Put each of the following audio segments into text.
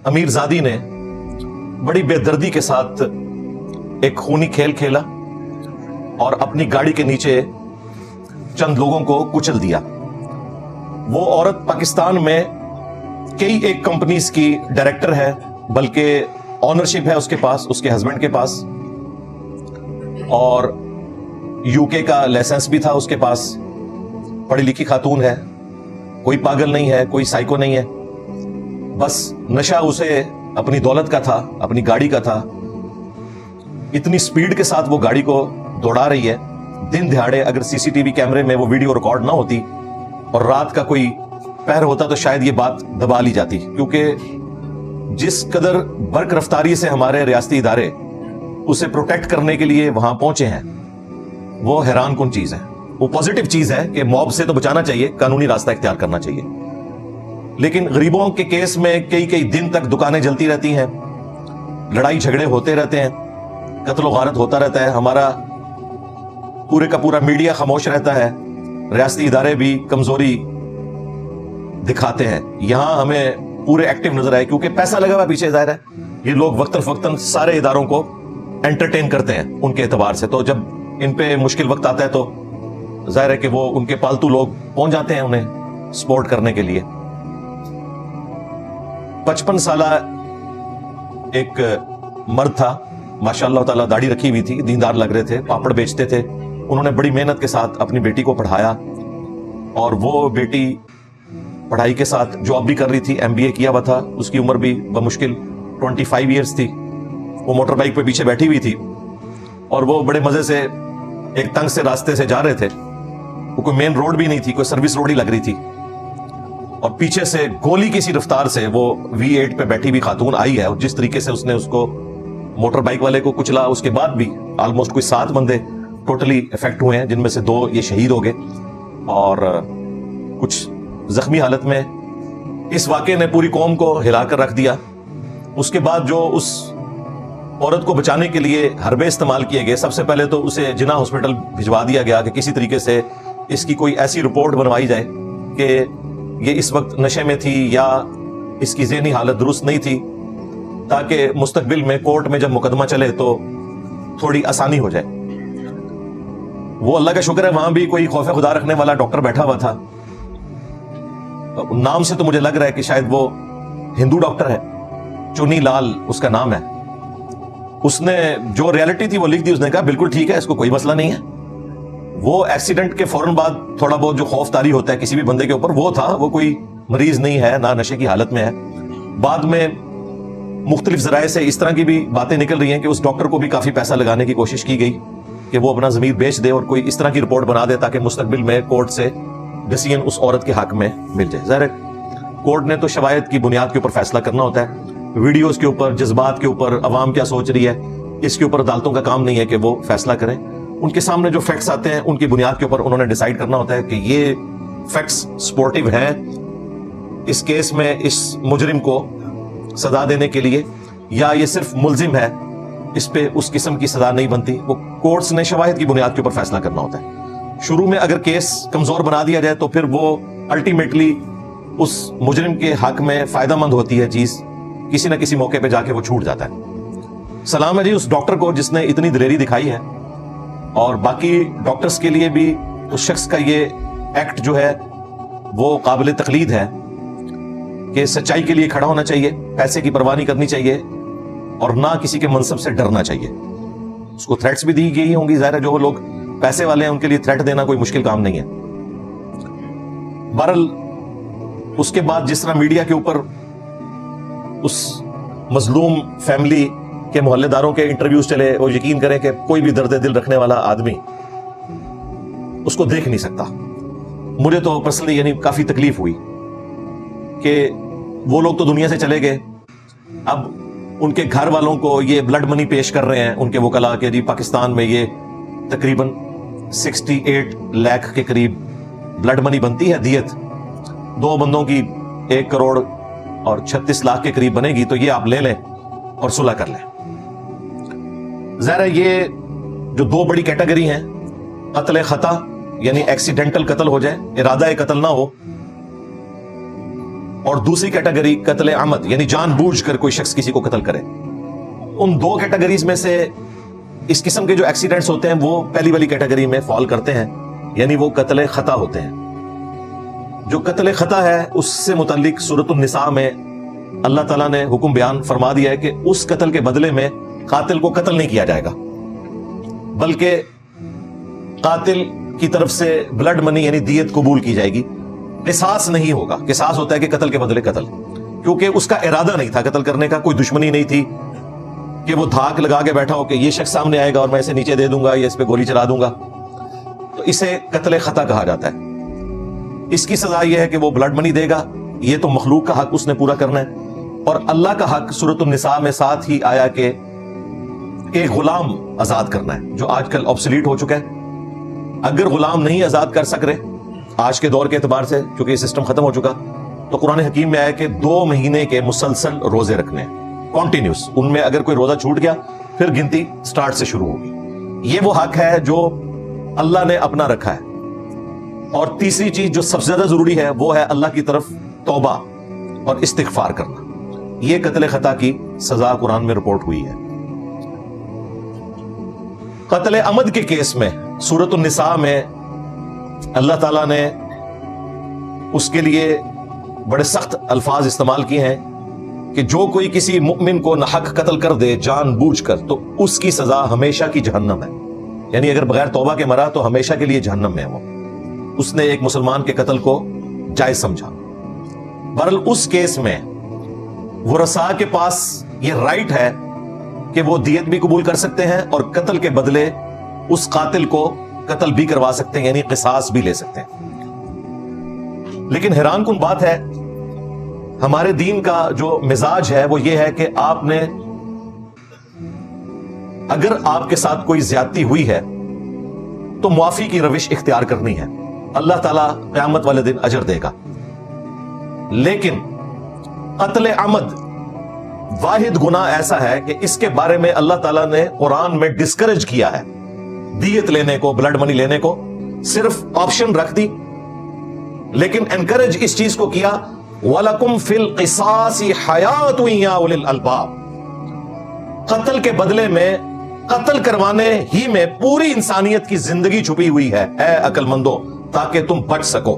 امیر زادی نے بڑی بے-دردی کے ساتھ ایک خونی کھیل کھیلا اور اپنی گاڑی کے نیچے چند لوگوں کو کچل دیا. وہ عورت پاکستان میں کئی ایک کمپنیز کی ڈائریکٹر ہے, بلکہ آنرشپ ہے اس کے پاس, اس کے ہسبینڈ کے پاس, اور یو کے کا لائسنس بھی تھا اس کے پاس. پڑھی لکھی خاتون ہے, کوئی پاگل نہیں ہے, کوئی سائیکو نہیں ہے. بس نشہ اسے اپنی دولت کا تھا, اپنی گاڑی کا تھا. اتنی سپیڈ کے ساتھ وہ گاڑی کو دوڑا رہی ہے. دن دہاڑے اگر سی سی ٹی وی کیمرے میں وہ ویڈیو ریکارڈ نہ ہوتی اور رات کا کوئی پہر ہوتا تو شاید یہ بات دبا لی جاتی, کیونکہ جس قدر برق رفتاری سے ہمارے ریاستی ادارے اسے پروٹیکٹ کرنے کے لیے وہاں پہنچے ہیں, وہ حیران کن چیز ہے. وہ پازیٹیو چیز ہے کہ موب سے تو بچانا چاہیے, قانونی راستہ اختیار کرنا چاہیے, لیکن غریبوں کے کیس میں کئی دن تک دکانیں جلتی رہتی ہیں, لڑائی جھگڑے ہوتے رہتے ہیں, قتل و غارت ہوتا رہتا ہے, ہمارا پورے کا پورا میڈیا خاموش رہتا ہے, ریاستی ادارے بھی کمزوری دکھاتے ہیں. یہاں ہمیں پورے ایکٹیو نظر آئے کیونکہ پیسہ لگا ہوا پیچھے. ظاہر ہے یہ لوگ وقتاً فوقتاً سارے اداروں کو انٹرٹین کرتے ہیں ان کے اعتبار سے, تو جب ان پہ مشکل وقت آتا ہے تو ظاہر ہے کہ وہ ان کے پالتو لوگ پہنچ جاتے ہیں انہیں سپورٹ کرنے کے لیے. 55 سالہ ایک مرد تھا, ماشاء اللہ تعالیٰ داڑھی رکھی ہوئی تھی, دیندار لگ رہے تھے, پاپڑ بیچتے تھے. انہوں نے بڑی محنت کے ساتھ اپنی بیٹی کو پڑھایا, اور وہ بیٹی پڑھائی کے ساتھ جاب بھی کر رہی تھی, ایم بی اے کیا ہوا تھا. اس کی عمر بھی بمشکل 25 ایئرز تھی. وہ موٹر بائک پہ پیچھے بیٹھی ہوئی تھی اور وہ بڑے مزے سے ایک تنگ سے راستے سے جا رہے تھے. وہ کوئی مین روڈ بھی نہیں تھی, کوئی سروس روڈ ہی لگ رہی تھی, اور پیچھے سے گولی کی سی رفتار سے وہ V8 پہ بیٹھی ہوئی خاتون آئی ہے, اور جس طریقے سے اس نے اس کو موٹر بائک والے کو کچلا, اس کے بعد بھی آلموسٹ کوئی 7 بندے ٹوٹلی افیکٹ ہوئے ہیں, جن میں سے 2 یہ شہید ہو گئے اور کچھ زخمی حالت میں. اس واقعے نے پوری قوم کو ہلا کر رکھ دیا. اس کے بعد جو اس عورت کو بچانے کے لیے حربے استعمال کیے گئے, سب سے پہلے تو اسے جناح ہاسپٹل بھجوا دیا گیا کہ کسی طریقے سے اس کی کوئی ایسی رپورٹ بنوائی جائے کہ یہ اس وقت نشے میں تھی یا اس کی ذہنی حالت درست نہیں تھی, تاکہ مستقبل میں کورٹ میں جب مقدمہ چلے تو تھوڑی آسانی ہو جائے. وہ اللہ کا شکر ہے وہاں بھی کوئی خوف خدا رکھنے والا ڈاکٹر بیٹھا ہوا تھا. نام سے تو مجھے لگ رہا ہے کہ شاید وہ ہندو ڈاکٹر ہے, چنی لال اس کا نام ہے. اس نے جو ریالٹی تھی وہ لکھ دی. اس نے کہا بالکل ٹھیک ہے, اس کو کوئی مسئلہ نہیں ہے. وہ ایکسیڈنٹ کے فوراً بعد تھوڑا بہت جو خوف طاری ہوتا ہے کسی بھی بندے کے اوپر, وہ تھا. وہ کوئی مریض نہیں ہے, نہ نشے کی حالت میں ہے. بعد میں مختلف ذرائع سے اس طرح کی بھی باتیں نکل رہی ہیں کہ اس ڈاکٹر کو بھی کافی پیسہ لگانے کی کوشش کی گئی کہ وہ اپنا ضمیر بیچ دے اور کوئی اس طرح کی رپورٹ بنا دے تاکہ مستقبل میں کورٹ سے ڈیسیژن اس عورت کے حق میں مل جائے. ظاہر کورٹ نے تو شواہد کی بنیاد کے اوپر فیصلہ کرنا ہوتا ہے, ویڈیوز کے اوپر, جذبات کے اوپر, عوام کیا سوچ رہی ہے, اس کے اوپر عدالتوں کا کام نہیں ہے کہ وہ فیصلہ کریں. ان کے سامنے جو فیکٹس آتے ہیں ان کی بنیاد کے اوپر انہوں نے ڈیسائیڈ کرنا ہوتا ہے کہ یہ فیکٹس سپورٹیو ہیں اس کیس میں اس مجرم کو سزا دینے کے لیے, یا یہ صرف ملزم ہے, اس پہ اس قسم کی سزا نہیں بنتی. وہ کورٹس نے شواہد کی بنیاد کے اوپر فیصلہ کرنا ہوتا ہے. شروع میں اگر کیس کمزور بنا دیا جائے تو پھر وہ الٹیمیٹلی اس مجرم کے حق میں فائدہ مند ہوتی ہے چیز, کسی نہ کسی موقع پہ جا کے وہ چھوٹ جاتا ہے. سلام ہے جی اس ڈاکٹر کو جس نے اتنی دلیری دکھائی ہے, اور باقی ڈاکٹرز کے لیے بھی اس شخص کا یہ ایکٹ جو ہے وہ قابل تقلید ہے کہ سچائی کے لیے کھڑا ہونا چاہیے, پیسے کی پرواہ نہیں کرنی چاہیے, اور نہ کسی کے منصب سے ڈرنا چاہیے. اس کو تھریٹس بھی دی گئی ہوں گی, ظاہر ہے جو لوگ پیسے والے ہیں ان کے لیے تھریٹ دینا کوئی مشکل کام نہیں ہے. بہرحال اس کے بعد جس طرح میڈیا کے اوپر اس مظلوم فیملی کے محلے داروں کے انٹرویوز چلے, وہ یقین کریں کہ کوئی بھی درد دل رکھنے والا آدمی اس کو دیکھ نہیں سکتا. مجھے تو پرسنلی یعنی کافی تکلیف ہوئی کہ وہ لوگ تو دنیا سے چلے گئے, اب ان کے گھر والوں کو یہ بلڈ منی پیش کر رہے ہیں ان کے وکلا کہ جی پاکستان میں یہ تقریباً 68 لاکھ کے قریب بلڈ منی بنتی ہے دیت, 2 بندوں کی 1 کروڑ اور 36 لاکھ کے قریب بنے گی, تو یہ آپ لے لیں اور صلح کر لیں. ظاہر ہے یہ جو 2 بڑی کیٹیگری ہیں, قتل خطا یعنی ایکسیڈنٹل قتل ہو جائے, ارادہ قتل نہ ہو, اور دوسری کیٹیگری قتل عمد یعنی جان بوجھ کر کوئی شخص کسی کو قتل کرے. ان دو کیٹیگریز میں سے اس قسم کے جو ایکسیڈنٹس ہوتے ہیں وہ پہلی والی کیٹیگری میں فال کرتے ہیں, یعنی وہ قتل خطا ہوتے ہیں. جو قتل خطا ہے اس سے متعلق سورۃ النساء میں اللہ تعالیٰ نے حکم بیان فرما دیا ہے کہ اس قتل کے بدلے میں قاتل کو قتل نہیں کیا جائے گا, بلکہ قاتل کی طرف سے بلڈ منی یعنی دیت قبول کی جائے گی. قصاص نہیں ہوگا. قصاص ہوتا ہے کہ قتل کے بدلے قتل, کیونکہ اس کا ارادہ نہیں تھا قتل کرنے کا, کوئی دشمنی نہیں تھی کہ وہ دھاک لگا کے بیٹھا ہو کہ یہ شخص سامنے آئے گا اور میں اسے نیچے دے دوں گا یا اس پہ گولی چلا دوں گا, تو اسے قتل خطا کہا جاتا ہے. اس کی سزا یہ ہے کہ وہ بلڈ منی دے گا. یہ تو مخلوق کا حق اس نے پورا کرنا ہے, اور اللہ کا حق سورۃ النساء میں ساتھ ہی آیا کہ ایک غلام آزاد کرنا ہے, جو آج کل آبسلیٹ ہو چکا ہے. اگر غلام نہیں آزاد کر سک رہے آج کے دور کے اعتبار سے, کیونکہ یہ سسٹم ختم ہو چکا, تو قرآن حکیم میں آیا کہ 2 مہینے کے مسلسل روزے رکھنے ہیں, کنٹینیوس. ان میں اگر کوئی روزہ چھوٹ گیا پھر گنتی سٹارٹ سے شروع ہوگی. یہ وہ حق ہے جو اللہ نے اپنا رکھا ہے. اور تیسری چیز جو سب سے زیادہ ضروری ہے وہ ہے اللہ کی طرف توبہ اور استغفار کرنا. یہ قتل خطا کی سزا قرآن میں رپورٹ ہوئی ہے. قتل عمد کے کیس میں سورۃ النساء میں اللہ تعالیٰ نے اس کے لیے بڑے سخت الفاظ استعمال کیے ہیں کہ جو کوئی کسی مؤمن کو ناحق قتل کر دے جان بوجھ کر تو اس کی سزا ہمیشہ کی جہنم ہے. یعنی اگر بغیر توبہ کے مرا تو ہمیشہ کے لیے جہنم میں ہے. وہ اس نے ایک مسلمان کے قتل کو جائز سمجھا. بہرحال اس کیس میں ورثاء کے پاس یہ رائٹ ہے کہ وہ دیت بھی قبول کر سکتے ہیں اور قتل کے بدلے اس قاتل کو قتل بھی کروا سکتے ہیں, یعنی قصاص بھی لے سکتے ہیں. لیکن حیران کن بات ہے, ہمارے دین کا جو مزاج ہے وہ یہ ہے کہ آپ نے اگر آپ کے ساتھ کوئی زیادتی ہوئی ہے تو معافی کی روش اختیار کرنی ہے. اللہ تعالیٰ قیامت والے دن اجر دے گا. لیکن قتل عمد واحد گناہ ایسا ہے کہ اس کے بارے میں اللہ تعالیٰ نے قرآن میں ڈسکریج کیا ہے. دیت لینے کو, بلڈ منی لینے کو صرف آپشن رکھ دی, لیکن انکریج اس چیز کو کیا وَلَكُمْ فِي الْقِصَاصِ حَيَاةٌ يَا أُولِي الْأَلْبَابِ. قتل کے بدلے میں قتل کروانے ہی میں پوری انسانیت کی زندگی چھپی ہوئی ہے اے عقل مندو, تاکہ تم بچ سکو.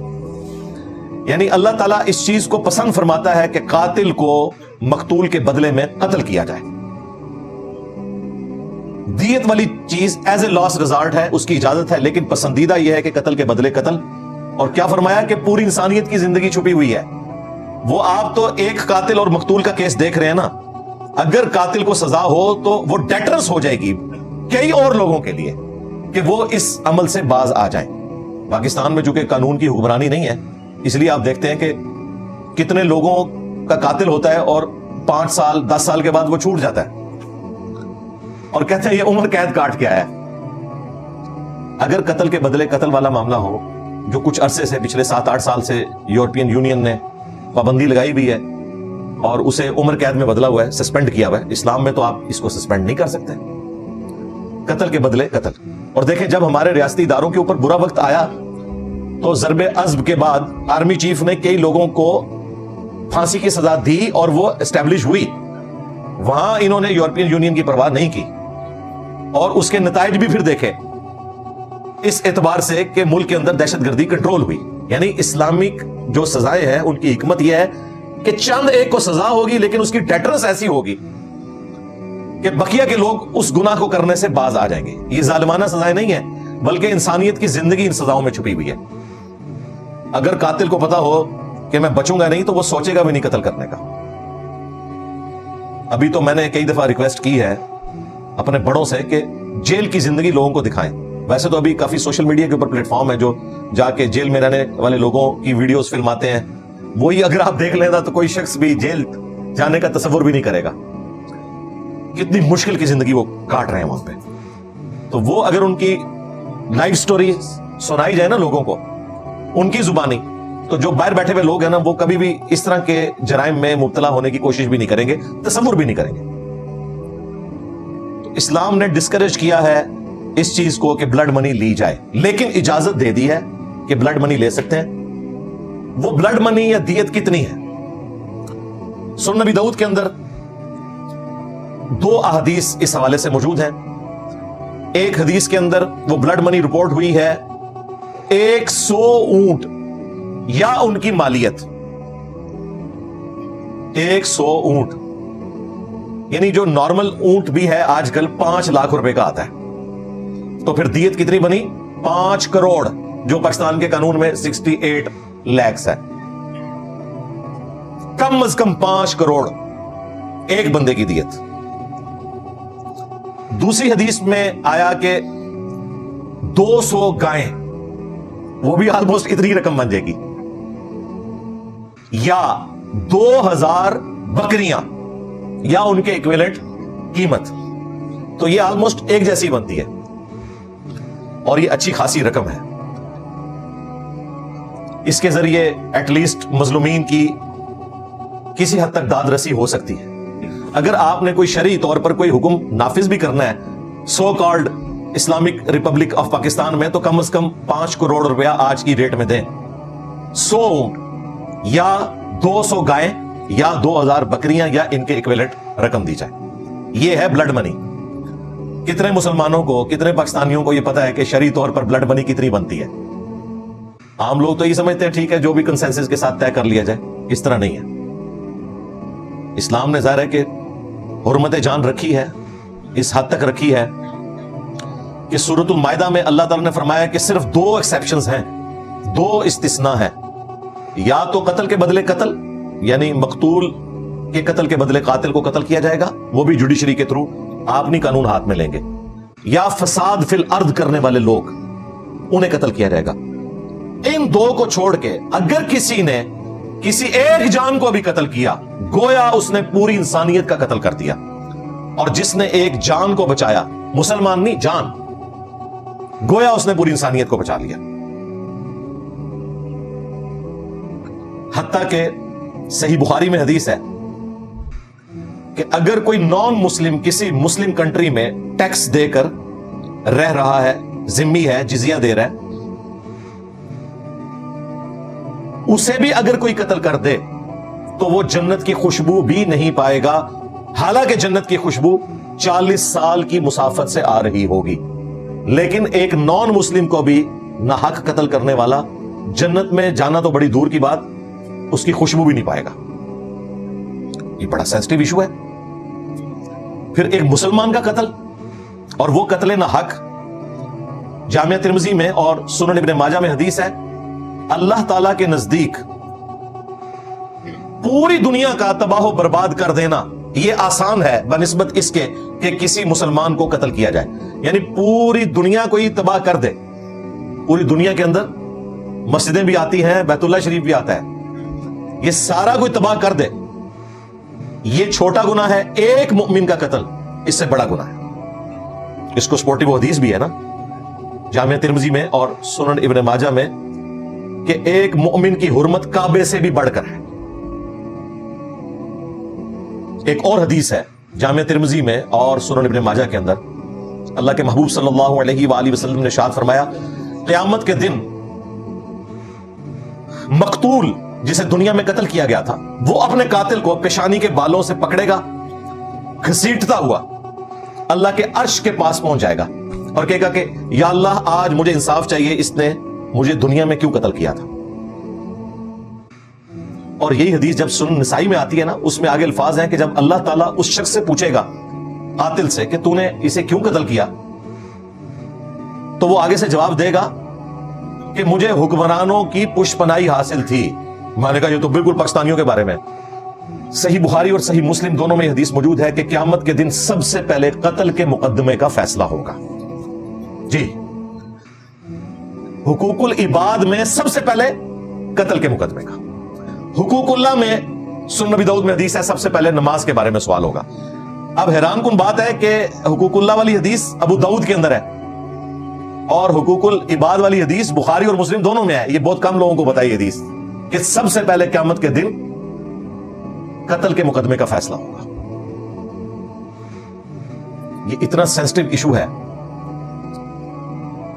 یعنی اللہ تعالیٰ اس چیز کو پسند فرماتا ہے کہ قاتل کو مقتول کے بدلے میں قتل کیا جائے. دیت والی چیز ایز اے لاس ریزارٹ ہے, اس کی اجازت ہے, لیکن پسندیدہ یہ ہے کہ قتل کے بدلے قتل. اور کیا فرمایا کہ پوری انسانیت کی زندگی چھپی ہوئی ہے. وہ آپ تو ایک قاتل اور مقتول کا کیس دیکھ رہے ہیں نا, اگر قاتل کو سزا ہو تو وہ ڈیٹرنس ہو جائے گی کئی اور لوگوں کے لیے کہ وہ اس عمل سے باز آ جائیں. پاکستان میں چونکہ قانون کی حکمرانی نہیں ہے, اس لیے آپ دیکھتے ہیں کہ کتنے لوگوں کا قاتل ہوتا ہے اور 5 سال 10 سال کے بعد وہ چھوٹ جاتا ہے اور کہتے ہیں یہ عمر قید کاٹ کے آیا ہے. اگر قتل کے بدلے قتل والا معاملہ ہو, جو کچھ عرصے سے پچھلے 7-8 سال سے یورپین یونین نے پابندی لگائی بھی ہے اور اسے عمر قید میں بدلا ہوا ہے, سسپینڈ کیا ہوا ہے. اسلام میں تو آپ اس کو سسپینڈ نہیں کر سکتے. قتل کے بدلے قتل. اور دیکھیں جب ہمارے ریاستی اداروں کے اوپر برا وقت آیا تو ضرب عضب کے بعد آرمی چیف نے کئی لوگوں کو پھانسی کی سزا دی اور وہ اسٹیبلش ہوئی. وہاں انہوں نے یورپین یونین کی پرواہ نہیں کی اور اس کے نتائج بھی پھر دیکھے اس اعتبار سے کہ ملک کے اندر دہشت گردی کنٹرول ہوئی. یعنی اسلامک جو سزائیں ہیں ان کی حکمت یہ ہے کہ چند ایک کو سزا ہوگی لیکن اس کی ڈیٹرنس ایسی ہوگی کہ بقیہ کے لوگ اس گناہ کو کرنے سے باز آ جائیں گے. یہ ظالمانہ سزائیں نہیں ہیں بلکہ انسانیت کی زندگی ان سزاؤں میں چھپی ہوئی ہے. اگر قاتل کو پتا ہو کہ میں بچوں گا نہیں تو وہ سوچے گا بھی نہیں قتل کرنے کا. ابھی تو میں نے کئی دفعہ ریکویسٹ کی ہے اپنے بڑوں سے کہ جیل کی زندگی لوگوں کو دکھائیں. ویسے تو ابھی کافی سوشل میڈیا کے اوپر پلیٹ فارم ہے جو جا کے جیل میں رہنے والے لوگوں کی ویڈیوز فلم آتے ہیں, وہی اگر آپ دیکھ لینا تو کوئی شخص بھی جیل جانے کا تصور بھی نہیں کرے گا. کتنی مشکل کی زندگی وہ کاٹ رہے ہیں وہاں پہ. تو وہ اگر ان کی لائف سٹوری سنائی جائے نا لوگوں کو ان کی زبانی, تو جو باہر بیٹھے ہوئے لوگ ہیں نا وہ کبھی بھی اس طرح کے جرائم میں مبتلا ہونے کی کوشش بھی نہیں کریں گے, تصور بھی نہیں کریں گے. تو اسلام نے ڈسکریج کیا ہے اس چیز کو کہ بلڈ منی لی جائے, لیکن اجازت دے دی ہے کہ بلڈ منی لے سکتے ہیں. وہ بلڈ منی یا دیت کتنی ہے سنن نبی داؤد کے اندر 2 احادیث اس حوالے سے موجود ہیں. ایک حدیث کے اندر وہ بلڈ منی رپورٹ ہوئی ہے 100 اونٹ یا ان کی مالیت. 100 اونٹ یعنی جو نارمل اونٹ بھی ہے آج کل 5 لاکھ روپے کا آتا ہے, تو پھر دیت کتنی بنی؟ 5 کروڑ, جو پاکستان کے قانون میں 68 لاکھ ہے. کم از کم 5 کروڑ ایک بندے کی دیت. دوسری حدیث میں آیا کہ 200 گائیں, وہ بھی آلموسٹ اتنی رقم بن جائے گی, یا 2000 بکریاں یا ان کے ایکویلنٹ قیمت, تو یہ آلموسٹ ایک جیسی بنتی ہے اور یہ اچھی خاصی رقم ہے. اس کے ذریعے ایٹ لیسٹ مظلومین کی کسی حد تک داد رسی ہو سکتی ہے. اگر آپ نے کوئی شرعی طور پر کوئی حکم نافذ بھی کرنا ہے so called Islamic republic of Pakistan میں, تو کم از کم 5 کروڑ روپیہ آج کی ریٹ میں دیں. 100 اونٹ یا 200 گائیں یا 2000 بکریاں یا ان کے ایکویلنٹ رقم دی جائے. یہ ہے بلڈ منی. کتنے مسلمانوں کو, کتنے پاکستانیوں کو یہ پتا ہے کہ شرعی طور پر بلڈ منی کتنی بنتی ہے؟ عام لوگ تو یہ سمجھتے ہیں ٹھیک ہے جو بھی کنسنسس کے ساتھ طے کر لیا جائے. اس طرح نہیں ہے. اسلام نے ظاہر ہے کہ حرمت جان رکھی ہے, اس حد تک رکھی ہے کہ سورۃ المائدہ میں اللہ تعالیٰ نے فرمایا کہ صرف 2 ایکسیپشنز ہیں, 2 استثناء ہیں. یا تو قتل کے بدلے قتل, یعنی مقتول کے قتل کے بدلے قاتل کو قتل کیا جائے گا, وہ بھی جوڈیشری کے تھرو, آپ نہیں قانون ہاتھ میں لیں گے. یا فساد فی الارض کرنے والے لوگ, انہیں قتل کیا جائے گا. ان 2 کو چھوڑ کے اگر کسی نے کسی ایک جان کو بھی قتل کیا, گویا اس نے پوری انسانیت کا قتل کر دیا. اور جس نے ایک جان کو بچایا, مسلمان نہیں جان, گویا اس نے پوری انسانیت کو بچا لیا. حتیٰ کہ صحیح بخاری میں حدیث ہے کہ اگر کوئی نان مسلم کسی مسلم کنٹری میں ٹیکس دے کر رہ رہا ہے, ذمہ ہے, جزیہ دے رہا ہے, اسے بھی اگر کوئی قتل کر دے تو وہ جنت کی خوشبو بھی نہیں پائے گا, حالانکہ جنت کی خوشبو 40 سال کی مسافت سے آ رہی ہوگی. لیکن ایک نان مسلم کو بھی ناحق قتل کرنے والا جنت میں جانا تو بڑی دور کی بات, اس کی خوشبو بھی نہیں پائے گا. یہ بڑا سینسٹیو ایشو ہے. پھر ایک مسلمان کا قتل, اور وہ قتل ناحق. جامعہ ترمذی میں اور سنن ابن ماجہ میں حدیث ہے, اللہ تعالی کے نزدیک پوری دنیا کا تباہ و برباد کر دینا یہ آسان ہے بنسبت اس کے کہ کسی مسلمان کو قتل کیا جائے. یعنی پوری دنیا کو یہ تباہ کر دے. پوری دنیا کے اندر مسجدیں بھی آتی ہیں, بیت اللہ شریف بھی آتا ہے, یہ سارا کوئی تباہ کر دے, یہ چھوٹا گناہ ہے. ایک مومن کا قتل اس سے بڑا گناہ ہے. اس کو سپورٹیو حدیث بھی ہے نا جامعہ ترمذی میں اور سنن ابن ماجہ میں کہ ایک مومن کی حرمت کعبے سے بھی بڑھ کر ہے. ایک اور حدیث ہے جامعہ ترمذی میں اور سنن ابن ماجہ کے اندر, اللہ کے محبوب صلی اللہ علیہ وآلہ وسلم نے ارشاد فرمایا, قیامت کے دن مقتول جسے دنیا میں قتل کیا گیا تھا وہ اپنے قاتل کو پیشانی کے بالوں سے پکڑے گا, گھسیٹتا ہوا اللہ کے عرش کے پاس پہنچ جائے گا اور کہے گا کہ یا اللہ آج مجھے انصاف چاہیے, اس نے مجھے دنیا میں کیوں قتل کیا تھا. اور یہی حدیث جب سنن نسائی میں آتی ہے نا, اس میں آگے الفاظ ہیں کہ جب اللہ تعالیٰ اس شخص سے پوچھے گا قاتل سے کہ تو نے اسے کیوں قتل کیا, تو وہ آگے سے جواب دے گا کہ مجھے حکمرانوں کی پشپناہی حاصل تھی. میں نے کہا یہ تو بالکل پاکستانیوں کے بارے میں. صحیح بخاری اور صحیح مسلم دونوں میں حدیث موجود ہے کہ قیامت کے دن سب سے پہلے قتل کے مقدمے کا فیصلہ ہوگا. جی, حقوق العباد میں سب سے پہلے قتل کے مقدمے کا. حقوق اللہ میں سنن نبی داؤد میں حدیث ہے سب سے پہلے نماز کے بارے میں سوال ہوگا. اب حیران کن بات ہے کہ حقوق اللہ والی حدیث ابو داؤد کے اندر ہے اور حقوق العباد والی حدیث بخاری اور مسلم دونوں میں ہے. یہ بہت کم لوگوں کو بتائی حدیث کہ سب سے پہلے قیامت کے دن قتل کے مقدمے کا فیصلہ ہوگا. یہ اتنا سینسٹیو ایشو ہے.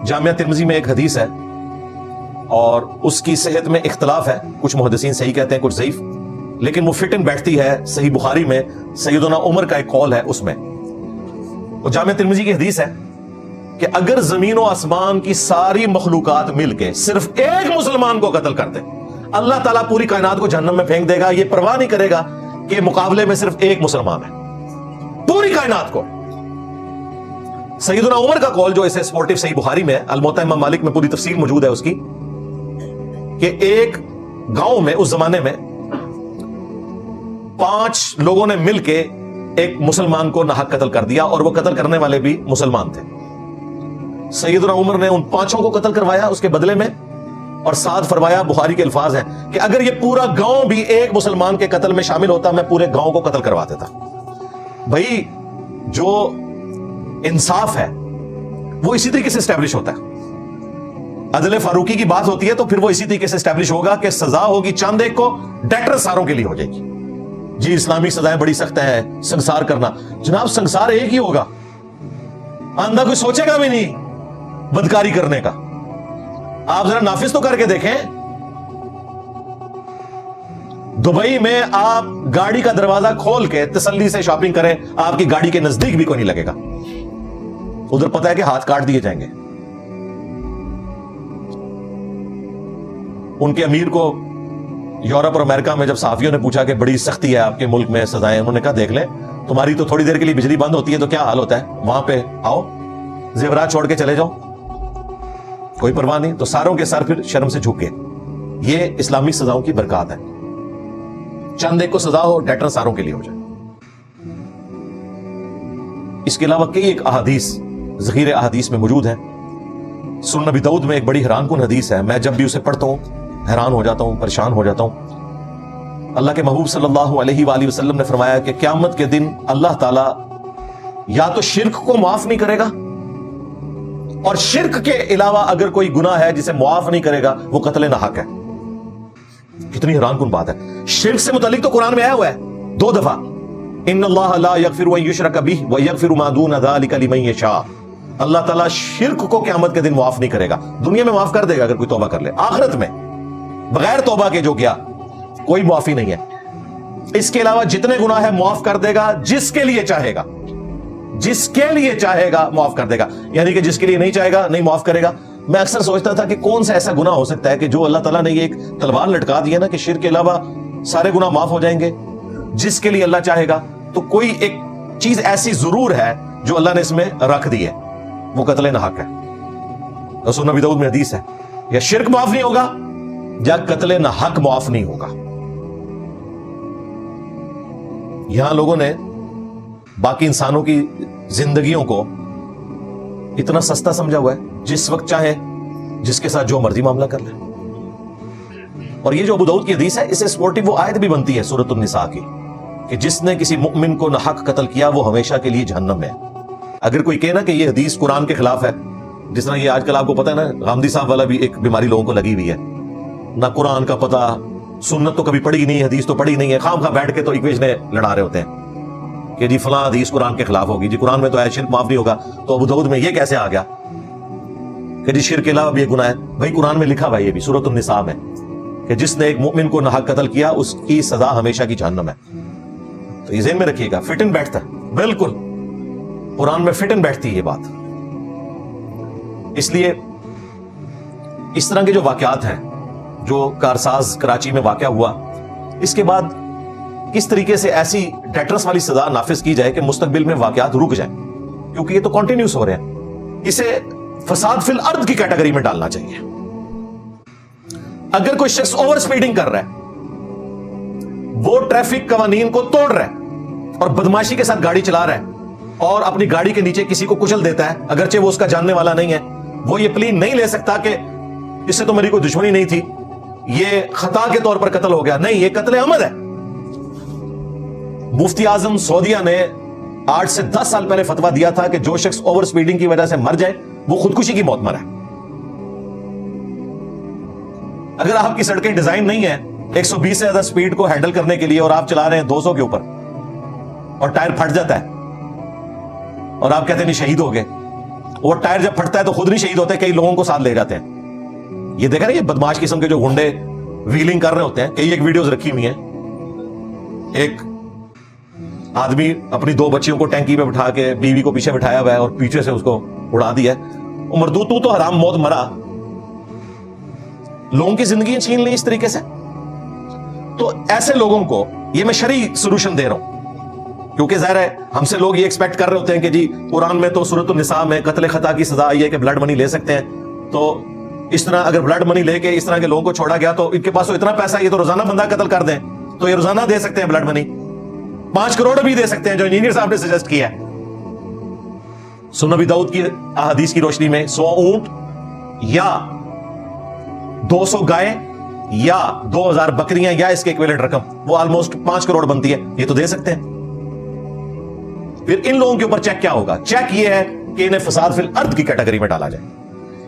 جامعہ ترمذی میں ایک حدیث ہے اور اس کی صحت میں اختلاف ہے, کچھ محدثین صحیح کہتے ہیں کچھ ضعیف, لیکن وہ فٹ ان بیٹھتی ہے صحیح بخاری میں سیدنا عمر کا ایک قول ہے، اس میں وہ جامع ترمذی کی حدیث ہے کہ اگر زمین و آسمان کی ساری مخلوقات مل کے صرف ایک مسلمان کو قتل کر دے، اللہ تعالیٰ پوری کائنات کو جہنم میں پھینک دے گا، یہ پرواہ نہیں کرے گا کہ مقابلے میں صرف ایک مسلمان ہے، پوری کائنات کو۔ سیدنا عمر کا قول جو اسے سپورٹیو صحیح بخاری میں الموطا امام مالک میں پوری تفصیل موجود ہے اس کی، کہ ایک گاؤں میں اس زمانے میں 5 لوگوں نے مل کے ایک مسلمان کو ناحق قتل کر دیا، اور وہ قتل کرنے والے بھی مسلمان تھے۔ سیدنا عمر نے ان 5 کو قتل کروایا اس کے بدلے میں، اور ساتھ فرمایا، بخاری کے الفاظ ہیں کہ اگر یہ پورا گاؤں بھی ایک مسلمان کے قتل میں شامل ہوتا میں پورے گاؤں کو قتل کروا دیتا۔ بھائی جو انصاف ہے وہ اسی طریقے سے اسٹیبلش ہوتا ہے، عدل فاروقی کی بات ہوتی ہے تو پھر وہ اسی طریقے سے اسٹیبلش ہوگا کہ سزا ہوگی چند ایک کو، ڈیٹر ساروں کے لیے ہو جائے گی۔ جی اسلامی سزائیں بڑی سخت ہیں، سنسار کرنا، جناب سنسار ایک ہی ہوگا، آندہ کوئی سوچے گا بھی نہیں بدکاری کرنے کا۔ آپ ذرا نافذ تو کر کے دیکھیں، دبئی میں آپ گاڑی کا دروازہ کھول کے تسلی سے شاپنگ کریں، آپ کی گاڑی کے نزدیک بھی کوئی نہیں لگے گا، ادھر پتہ ہے کہ ہاتھ کاٹ دیے جائیں گے۔ ان کے امیر کو یورپ اور امریکہ میں جب صحافیوں نے پوچھا کہ بڑی سختی ہے آپ کے ملک میں سزائیں، انہوں نے کہا دیکھ لیں تمہاری تو تھوڑی دیر کے لیے بجلی بند ہوتی ہے تو کیا حال ہوتا ہے، وہاں پہ آؤ زیورات چھوڑ کے چلے جاؤ، کوئی پرواہ نہیں۔ تو ساروں کے سر پھر شرم سے جھک گئے۔ یہ اسلامی سزاؤں کی برکات ہے، چند ایک کو سزا ہو، ڈیٹر ساروں کے لیے ہو جائے۔ اس کے علاوہ کئی ایک احادیث ذخیرے احادیث میں موجود ہیں۔ سنن نبی داؤد میں ایک بڑی حیران کن حدیث ہے، میں جب بھی اسے پڑھتا ہوں حیران ہو جاتا ہوں، پریشان ہو جاتا ہوں۔ اللہ کے محبوب صلی اللہ علیہ وآلہ وسلم نے فرمایا کہ قیامت کے دن اللہ تعالیٰ یا تو شرک کو معاف نہیں کرے گا، اور شرک کے علاوہ اگر کوئی گناہ ہے جسے معاف نہیں کرے گا وہ قتل ناحق ہے۔ کتنی حیران کن بات ہے۔ شرک سے متعلق تو قرآن میں آیا ہوا ہے 2 دفعہ، ان اللہ لا یغفر ان یشرک بہ ویغفر ما دون ذلک لمن یشاء۔ اللہ تعالیٰ شرک کو قیامت کے دن معاف نہیں کرے گا، دنیا میں معاف کر دے گا اگر کوئی توبہ کر لے، آخرت میں بغیر توبہ کے جو کیا کوئی معافی نہیں ہے۔ اس کے علاوہ جتنے گناہ ہیں معاف کر دے گا جس کے لیے چاہے گا، جس کے لیے چاہے گا معاف کر دے گا، یعنی کہ جس کے لیے نہیں چاہے گا نہیں معاف کرے گا۔ میں اکثر سوچتا تھا کہ کون سا ایسا گناہ ہو سکتا ہے کہ جو اللہ تعالیٰ نے یہ ایک تلوار لٹکا دی ہے نا کہ شرک کے علاوہ سارے گناہ معاف ہو جائیں گے جس کے لیے اللہ چاہے گا۔ تو کوئی ایک چیز ایسی ضرور ہے جو اللہ نے اس میں رکھ دی ہے، وہ قتل ناحق ہے۔ رسول نبی داؤد میں حدیث ہے، یا شرک معاف نہیں ہوگا یا قتل ناحق معاف نہیں ہوگا۔ یہاں لوگوں نے باقی انسانوں کی زندگیوں کو اتنا سستا سمجھا ہوا ہے، جس وقت چاہے جس کے ساتھ جو مرضی معاملہ کر لیں۔ اور یہ جو ابو داؤد کی حدیث ہے، اسے سپورٹیو وہ آیت بھی بنتی ہے سورۃ النساء کی کہ جس نے کسی مؤمن کو ناحق قتل کیا وہ ہمیشہ کے لیے جہنم میں۔ اگر کوئی کہنا کہ یہ حدیث قرآن کے خلاف ہے، جس طرح یہ آج کل آپ کو پتہ ہے نا غامدی صاحب والا بھی ایک بیماری لوگوں کو لگی ہوئی ہے، نہ قرآن کا پتہ، سنت تو کبھی پڑھی نہیں، حدیث تو پڑھی نہیں ہے، خام خواہ بیٹھ کے تو ایکویشنیں لڑا رہے ہوتے ہیں کہ جی فلاں حدیث قرآن کے خلاف ہوگی، جی قرآن میں تو ہے شرک معاف نہیں ہوگا، تو ابو داؤد میں یہ کیسے آ گیا کہ جی شرک کے علاوہ بھی یہ گناہ ہے؟ بھائی قرآن میں لکھا ہوا ہے یہ بھی سورۃ النساء میں کہ جس نے ایک مؤمن کو ناحق قتل کیا اس کی سزا ہمیشہ کی جہنم ہے۔ تو یہ ذہن میں رکھیے گا، فٹ ان بیٹھتا ہے، بالکل قرآن میں فٹ ان بیٹھتی ہے یہ بات۔ اس لیے اس طرح کے جو واقعات ہیں جو کارساز کراچی میں واقع ہوا، اس کے بعد کس طریقے سے ایسی ڈیٹرس والی سزا نافذ کی جائے کہ مستقبل میں واقعات رک جائیں، کیونکہ یہ تو کنٹینیوس ہو رہے ہیں۔ اسے فساد فی الارض کی کیٹیگری میں ڈالنا چاہیے۔ اگر کوئی شخص اوور سپیڈنگ کر رہا ہے، وہ ٹریفک قوانین کو توڑ رہا ہے اور بدماشی کے ساتھ گاڑی چلا رہا ہے اور اپنی گاڑی کے نیچے کسی کو کچل دیتا ہے، اگرچہ وہ اس کا جاننے والا نہیں ہے، وہ یہ پلین نہیں لے سکتا کہ اس سے تو میری کوئی دشمنی نہیں تھی، یہ خطا کے طور پر قتل ہو گیا، نہیں، یہ قتل عمد ہے۔ مفتی اعظم سعودیہ نے 8 سے 10 سال پہلے فتویٰ دیا تھا کہ جو شخص اوور سپیڈنگ کی وجہ سے مر جائے وہ خودکشی کی موت مرا ہے۔ اگر آپ کی سڑکیں ڈیزائن نہیں ہیں 120 سے زیادہ سپیڈ کو ہینڈل کرنے کے لیے اور آپ چلا رہے ہیں 200 کے اوپر اور ٹائر پھٹ جاتا ہے اور آپ کہتے ہیں نہیں شہید ہو گئے، وہ ٹائر جب پھٹتا ہے تو خود نہیں شہید ہوتے، کئی لوگوں کو ساتھ لے جاتے ہیں۔ یہ دیکھا نا یہ بدماش قسم کے جو گنڈے ویلنگ کر رہے ہوتے ہیں، کئی ایک ویڈیوز رکھی ہوئی ہیں، ایک آدمی اپنی 2 بچیوں کو ٹینکی پہ بٹھا کے بیوی کو پیچھے بٹھایا ہوا ہے اور پیچھے سے اس کو اڑا دیا ہے. مردود تو حرام موت مرا, لوگوں کی زندگی چھین لی اس طریقے سے. تو ایسے لوگوں کو یہ میں شرعی سولوشن دے رہا ہوں, کیونکہ ظاہر ہے ہم سے لوگ یہ ایکسپیکٹ کر رہے ہوتے ہیں کہ جی قرآن میں تو سورۃ النساء میں قتل خطا کی سزا آئی ہے کہ بلڈ منی لے سکتے ہیں, تو اس طرح اگر بلڈ منی لے کے اس طرح کے لوگوں کو چھوڑا گیا تو ان کے پاس تو اتنا پیسہ ہے, یہ تو روزانہ بندہ قتل کر دیں تو یہ روزانہ دے سکتے ہیں بلڈ منی, 5 کروڑ بھی دے سکتے ہیں جو انجینئر صاحب نے سجیسٹ کیا ہے. سنن ابی داؤد کی احادیث کی روشنی میں 100 اونٹ یا 200 گائے یا 2000 بکریاں یا اس کے ایکویلنٹ رقم, وہ آلموسٹ 5 کروڑ بنتی ہے, یہ تو دے سکتے ہیں. پھر ان لوگوں کے اوپر چیک کیا ہوگا؟ چیک یہ ہے کہ انہیں فساد فی الارض کی کیٹیگری میں ڈالا جائے.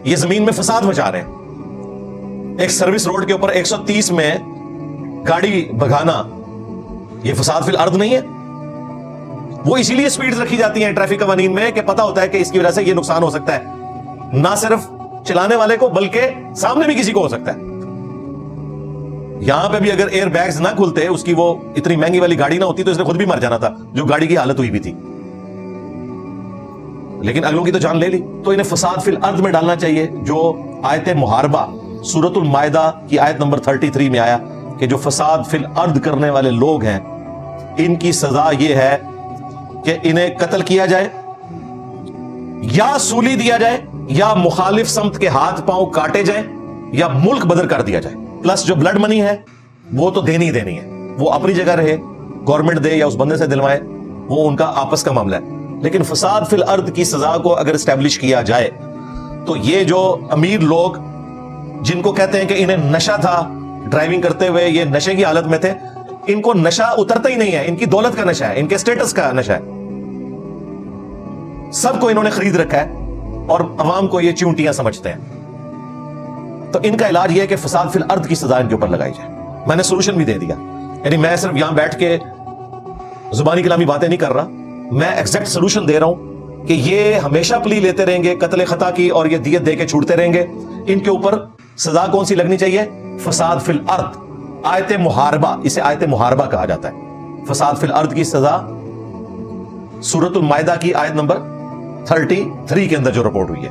یہ زمین میں فساد مچا رہے ہیں. ایک سروس روڈ کے اوپر 130 میں گاڑی بھگانا یہ فساد فی الارض نہیں ہے؟ وہ اسی لیے سپیڈز رکھی جاتی ہیں ٹریفک قوانین میں کہ پتا ہوتا ہے کہ اس کی وجہ سے یہ نقصان ہو سکتا ہے, نہ صرف چلانے والے کو بلکہ سامنے بھی کسی کو ہو سکتا ہے. یہاں پہ بھی اگر ایئر بیگز نہ کھلتے, اس کی وہ اتنی مہنگی والی گاڑی نہ ہوتی تو اس نے خود بھی مر جانا تھا جو گاڑی کی حالت ہوئی بھی تھی, لیکن اگلوں کی تو جان لے لی. تو انہیں فساد فی الارض میں ڈالنا چاہیے, جو آیت محاربہ سورۃ المائدہ کی آیت نمبر 33 میں آیا کہ جو فساد فی الارض کرنے والے لوگ ہیں ان کی سزا یہ ہے کہ انہیں قتل کیا جائے یا سولی دیا جائے یا مخالف سمت کے ہاتھ پاؤں کاٹے جائیں یا ملک بدر کر دیا جائے. پلس جو بلڈ منی ہے وہ تو دینی دینی ہے, وہ اپنی جگہ رہے, گورنمنٹ دے یا اس بندے سے دلوائے, وہ ان کا آپس کا معاملہ ہے. لیکن فساد فی الارض کی سزا کو اگر اسٹیبلش کیا جائے تو یہ جو امیر لوگ جن کو کہتے ہیں کہ انہیں نشہ تھا, ڈرائیونگ کرتے ہوئے یہ نشے کی حالت میں تھے, ان کو نشہ اترتا ہی نہیں ہے, ان کی دولت کا نشہ ہے, ان کے سٹیٹس کا نشہ ہے, سب کو انہوں نے خرید رکھا ہے اور عوام کو یہ چونٹیاں سمجھتے ہیں. تو ان کا علاج یہ ہے کہ فساد فی الارض کی سزا ان کے اوپر لگائی جائے. میں نے سولوشن بھی دے دیا, یعنی میں صرف یہاں بیٹھ کے زبانی کلامی باتیں نہیں کر رہا, میں ایگزیکٹ سولوشن دے رہا ہوں کہ یہ ہمیشہ پلی لیتے رہیں گے قتل خطا کی اور یہ دیت دے کے چھوڑتے رہیں گے. ان کے اوپر سزا کون سی لگنی چاہیے؟ فساد فی الارض, آیت محاربہ, اسے آیت محاربہ کہا جاتا ہے. فساد فی الارض کی سزا سورۃ المائدہ کی آیت نمبر 33 کے اندر جو رپورٹ ہوئی ہے.